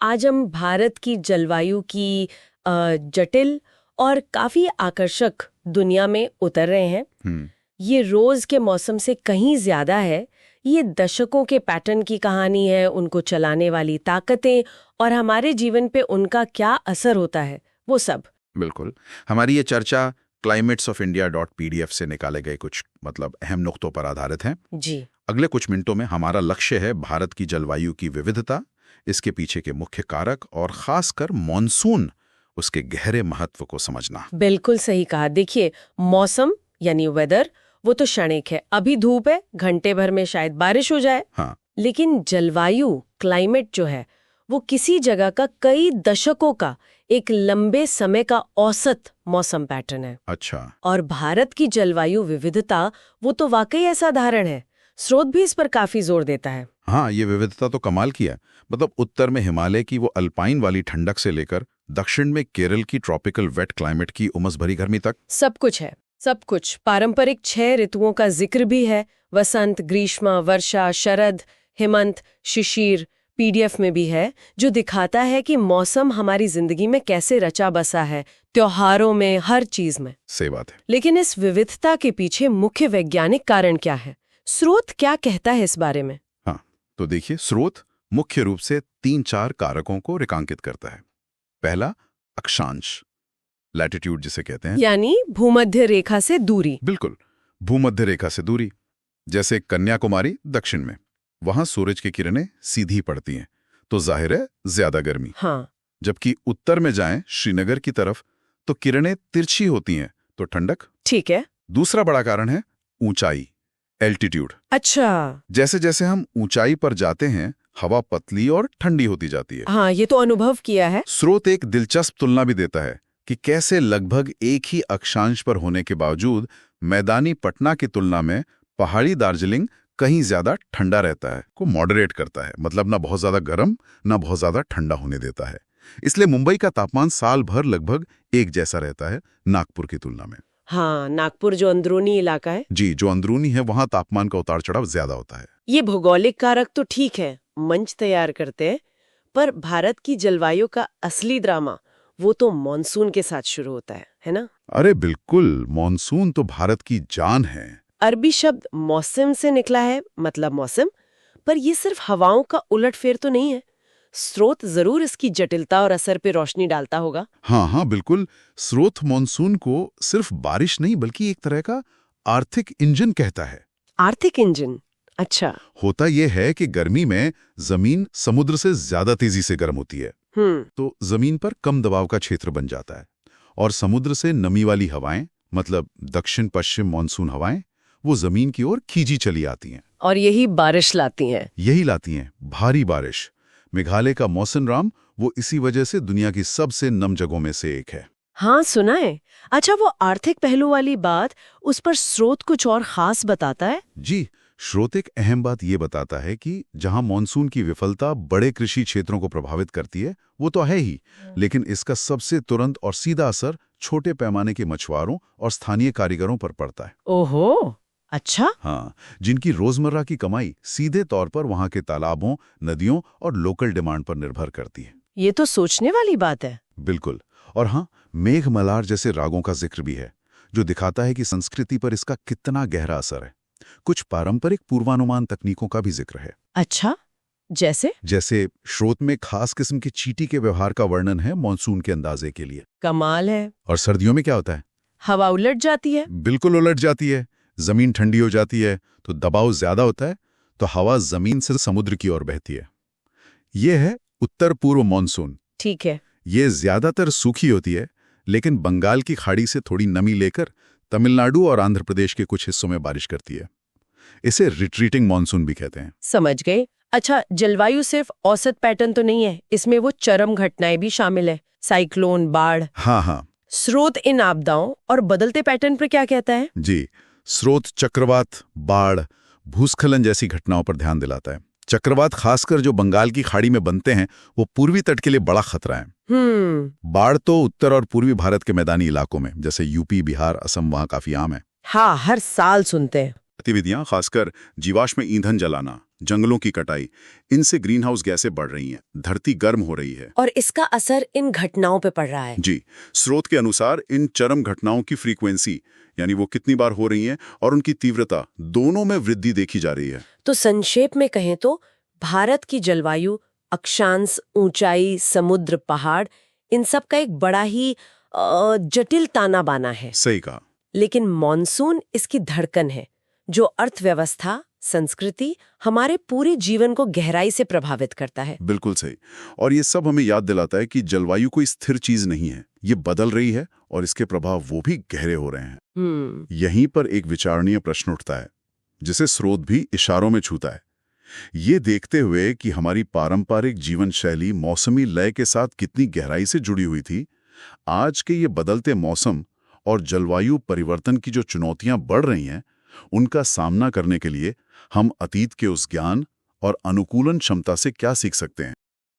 आज हम भारत की जलवायु की जटिल और काफी आकर्षक दुनिया में उतर रहे हैं। ये रोज के मौसम से कहीं ज्यादा है। ये दशकों के पैटर्न की कहानी है, उनको चलाने वाली ताकतें और हमारे जीवन पे उनका क्या असर होता है, वो सब। बिल्कुल। हमारी ये चर्चा climatesofIndia.pdf से निकाले गए कुछ अहम नुक्तों पर आधारित है जी। अगले कुछ मिनटों में हमारा लक्ष्य है भारत की जलवायु की विविधता, इसके पीछे के मुख्य कारक और खासकर मॉनसून, उसके गहरे महत्व को समझना। बिल्कुल सही कहा। देखिए, मौसम यानी वेदर वो तो क्षणिक है। अभी धूप है, घंटे भर में शायद बारिश हो जाए। हाँ। लेकिन जलवायु, क्लाइमेट जो है, वो किसी जगह का कई दशकों का एक लंबे समय का औसत मौसम पैटर्न है। अच्छा। और भारत की जलवायु विविधता वो तो वाकई असाधारण है। स्रोत भी इस पर काफी जोर देता है। हाँ, ये विविधता तो कमाल की है। उत्तर में हिमालय की वो अल्पाइन वाली ठंडक से लेकर दक्षिण में केरल की ट्रॉपिकल वेट क्लाइमेट की उमस भरी गर्मी तक सब कुछ है, सब कुछ। पारंपरिक 6 ऋतुओं का जिक्र भी है। वसंत, ग्रीष्म, वर्षा, शरद, हेमंत, शिशिर पीडीएफ में भी है, जो दिखाता है कि मौसम हमारी जिंदगी में कैसे रचा बसा है, त्योहारों में, हर चीज में। सही बात है। लेकिन इस विविधता के पीछे मुख्य वैज्ञानिक कारण क्या है? स्रोत क्या कहता है इस बारे में? हाँ, तो देखिए, स्रोत मुख्य रूप से 3-4 कारकों को रेखांकित करता है। पहला, अक्षांश, लैटिट्यूड जिसे कहते हैं, यानी भूमध्य रेखा से दूरी। बिल्कुल, भूमध्य रेखा से दूरी। जैसे कन्याकुमारी दक्षिण में, वहां सूरज की किरणें सीधी पड़ती हैं, तो जाहिर है ज्यादा गर्मी। हाँ। जबकि उत्तर में जाएं श्रीनगर की तरफ, तो किरणें तिरछी होती हैं, तो ठंडक। ठीक है। दूसरा बड़ा कारण है ऊंचाई, एल्टीट्यूड। अच्छा। जैसे जैसे हम ऊंचाई पर जाते हैं, हवा पतली और ठंडी होती जाती है। हाँ, ये तो अनुभव किया है। स्रोत एक दिलचस्प तुलना भी देता है कि कैसे लगभग एक ही अक्षांश पर होने के बावजूद मैदानी पटना की तुलना में पहाड़ी दार्जिलिंग कहीं ज्यादा ठंडा रहता है, को मॉडरेट करता है। ना बहुत ज्यादा गर्म, ना बहुत ज्यादा ठंडा होने देता है। इसलिए मुंबई का तापमान साल भर लगभग एक जैसा रहता है नागपुर की तुलना में। हाँ, नागपुर जो अंदरूनी इलाका है। जी, जो अंदरूनी है, वहां तापमान का उतार चढ़ाव ज्यादा होता है। ये भौगोलिक कारक तो ठीक है, मंच तैयार करते हैं, पर भारत की जलवायु का असली ड्रामा वो तो मॉनसून के साथ शुरू होता है ना? अरे बिल्कुल, मॉनसून तो भारत की जान है। अरबी शब्द मौसम से निकला है, मतलब मौसम, पर ये सिर्फ हवाओं का उलटफेर तो नहीं है। स्रोत जरूर इसकी जटिलता और असर पे रोशनी डालता होगा। हाँ, बिल्कुल। स्रोत मॉनसून को सिर्फ बारिश नहीं बल्कि एक तरह का आर्थिक इंजन कहता है। आर्थिक इंजन? अच्छा। होता यह है कि गर्मी में जमीन समुद्र से ज्यादा तेजी से गर्म होती है, तो जमीन पर कम दबाव का क्षेत्र बन जाता है, और समुद्र से नमी वाली हवाएं, दक्षिण पश्चिम मॉनसून हवाएं, वो जमीन की ओर खींची चली आती हैं और यही बारिश लाती हैं। भारी बारिश। मेघालय का मौसम वो इसी वजह से दुनिया की सबसे नम जगहों में से एक है। हाँ, सुना है। अच्छा, वो आर्थिक पहलू वाली बात, उस पर स्रोत कुछ और खास बताता है? जी, स्रोत एक अहम बात ये बताता है कि जहां मॉनसून की विफलता बड़े कृषि क्षेत्रों को प्रभावित करती है, वो तो है ही, लेकिन इसका सबसे तुरंत और सीधा असर छोटे पैमाने के मछुआरों और स्थानीय कारीगरों पर पड़ता है। ओहो, अच्छा। हाँ, जिनकी रोजमर्रा की कमाई सीधे तौर पर वहां के तालाबों, नदियों और लोकल डिमांड पर निर्भर करती है। ये तो सोचने वाली बात है। बिल्कुल। और हाँ, मेघ मल्हार जैसे रागों का जिक्र भी है, जो दिखाता है कि संस्कृति पर इसका कितना गहरा असर है। कुछ पारंपरिक पूर्वानुमान तकनीकों का भी जिक्र है। अच्छा, जैसे स्रोत में खास किस्म की चींटी के व्यवहार का वर्णन है मॉनसून के अंदाजे के लिए। कमाल है। और सर्दियों में क्या होता है? हवा उलट जाती है। बिल्कुल उलट जाती है। जमीन ठंडी हो जाती है, तो दबाव ज्यादा होता है, तो हवा जमीन से समुद्र की ओर बहती है। यह है उत्तर पूर्व मॉनसून। ठीक है। ये ज्यादातर सूखी होती है, लेकिन बंगाल की खाड़ी से थोड़ी नमी लेकर तमिलनाडु और आंध्र प्रदेश के कुछ हिस्सों में बारिश करती है। इसे रिट्रीटिंग मॉनसून भी कहते हैं। समझ गए। अच्छा, जलवायु सिर्फ औसत पैटर्न तो नहीं है, इसमें वो चरम घटनाएं भी शामिल है, साइक्लोन, बाढ़। हाँ। स्रोत इन आपदाओं और बदलते पैटर्न पर क्या कहता है? जी, स्रोत चक्रवात, बाढ़, भूस्खलन जैसी घटनाओं पर ध्यान दिलाता है। चक्रवात खासकर जो बंगाल की खाड़ी में बनते हैं, वो पूर्वी तट के लिए बड़ा खतरा है। बाढ़ तो उत्तर और पूर्वी भारत के मैदानी इलाकों में, जैसे यूपी, बिहार, असम, वहां काफी आम है। हाँ, हर साल सुनते हैं। गतिविधियां, खासकर जीवाश्म ईंधन जलाना, जंगलों की कटाई, इनसे ग्रीन हाउस गैसें बढ़ रही हैं, धरती गर्म हो रही है। और इसका असर इन घटनाओं पे पड़ रहा है। जी, स्रोत के अनुसार इन चरम घटनाओं की फ्रीक्वेंसी, यानी वो कितनी बार हो रही हैं, और उनकी तीव्रता, दोनों में वृद्धि देखी जा रही है। तो संक्षेप में कहें तो भारत की जलवायु, अक्षांश, ऊंचाई, समुद्र, पहाड़, इन सब का एक बड़ा ही जटिल ताना बाना है। सही कहा। लेकिन मॉनसून इसकी धड़कन है, जो अर्थव्यवस्था, संस्कृति, हमारे पूरे जीवन को गहराई से प्रभावित करता है। बिल्कुल सही। और ये सब हमें याद दिलाता है कि जलवायु कोई स्थिर चीज नहीं है, ये बदल रही है और इसके प्रभाव वो भी गहरे हो रहे हैं। यहीं पर एक विचारणीय प्रश्न उठता है, जिसे स्रोत भी इशारों में छूता है। ये देखते हुए कि हमारी पारंपरिक जीवन शैली मौसमी लय के साथ कितनी गहराई से जुड़ी हुई थी, आज के ये बदलते मौसम और जलवायु परिवर्तन की जो चुनौतियां बढ़ रही हैं, उनका सामना करने के लिए हम अतीत के उस ज्ञान और अनुकूलन क्षमता से क्या सीख सकते हैं।